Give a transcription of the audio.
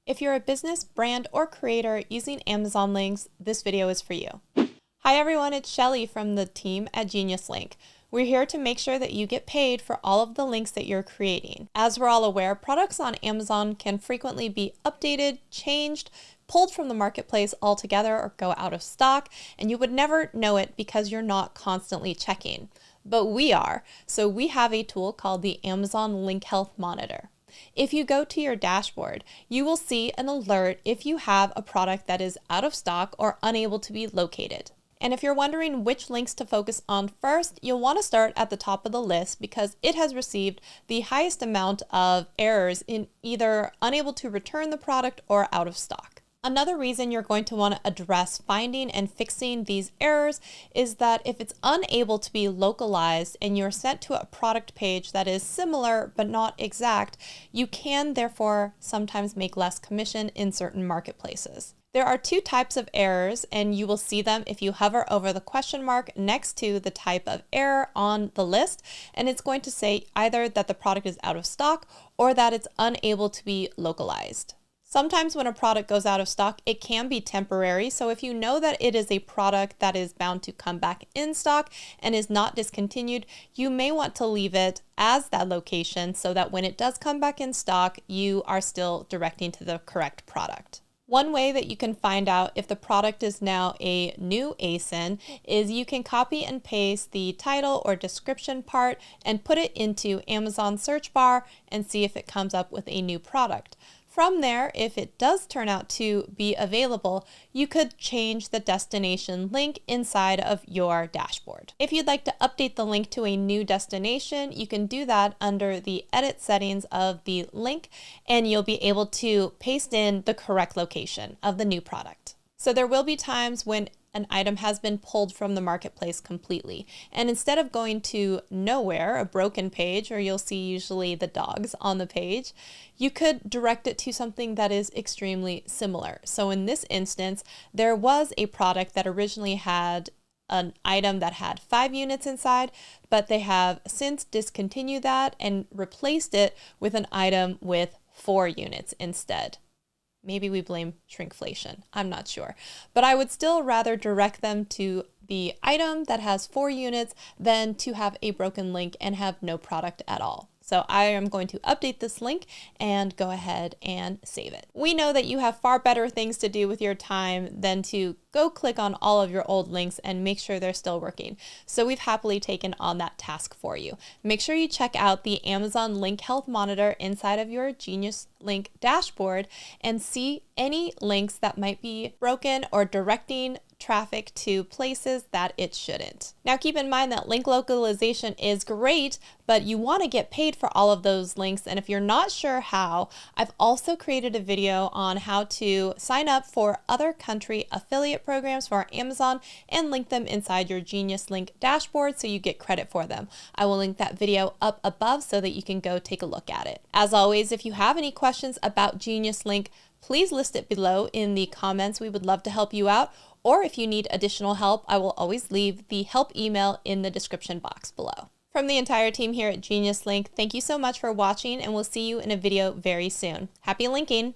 If you're a business, brand, or creator using Amazon links, this video is for you. Hi everyone, it's Shelly from the team at Geniuslink. We're here to make sure that you get paid for all of the links that you're creating. As we're all aware, products on Amazon can frequently be updated, changed, pulled from the marketplace altogether, or go out of stock, and you would never know it because you're not constantly checking. But we are, so we have a tool called the Amazon Link Health Monitor. If you go to your dashboard, you will see an alert if you have a product that is out of stock or unable to be located. And if you're wondering which links to focus on first, you'll want to start at the top of the list because it has received the highest amount of errors in either unable to return the product or out of stock. Another reason you're going to want to address finding and fixing these errors is that if it's unable to be localized and you're sent to a product page that is similar but not exact, you can therefore sometimes make less commission in certain marketplaces. There are two types of errors, and you will see them if you hover over the question mark next to the type of error on the list, and it's going to say either that the product is out of stock or that it's unable to be localized. Sometimes when a product goes out of stock, it can be temporary. So if you know that it is a product that is bound to come back in stock and is not discontinued, you may want to leave it as that location so that when it does come back in stock, you are still directing to the correct product. One way that you can find out if the product is now a new ASIN is you can copy and paste the title or description part and put it into Amazon search bar and see if it comes up with a new product. From there, if it does turn out to be available, you could change the destination link inside of your dashboard. If you'd like to update the link to a new destination, you can do that under the edit settings of the link, and you'll be able to paste in the correct location of the new product. So there will be times when an item has been pulled from the marketplace completely. And instead of going to nowhere, a broken page, or you'll see usually the dogs on the page, you could direct it to something that is extremely similar. So in this instance, there was a product that originally had an item that had 5 units inside, but they have since discontinued that and replaced it with an item with 4 units instead. Maybe we blame shrinkflation. I'm not sure. But I would still rather direct them to the item that has 4 units than to have a broken link and have no product at all. So I am going to update this link and go ahead and save it. We know that you have far better things to do with your time than to go click on all of your old links and make sure they're still working. So we've happily taken on that task for you. Make sure you check out the Amazon Link Health Monitor inside of your Geniuslink dashboard and see any links that might be broken or directing traffic to places that it shouldn't. Now keep in mind that link localization is great, but you want to get paid for all of those links. And if you're not sure how, I've also created a video on how to sign up for other country affiliate programs for Amazon and link them inside your Geniuslink dashboard so you get credit for them. I will link that video up above so that you can go take a look at it. As always, if you have any questions about Geniuslink, please list it below in the comments. We would love to help you out. Or if you need additional help, I will always leave the help email in the description box below. From the entire team here at Geniuslink, thank you so much for watching, and we'll see you in a video very soon. Happy linking!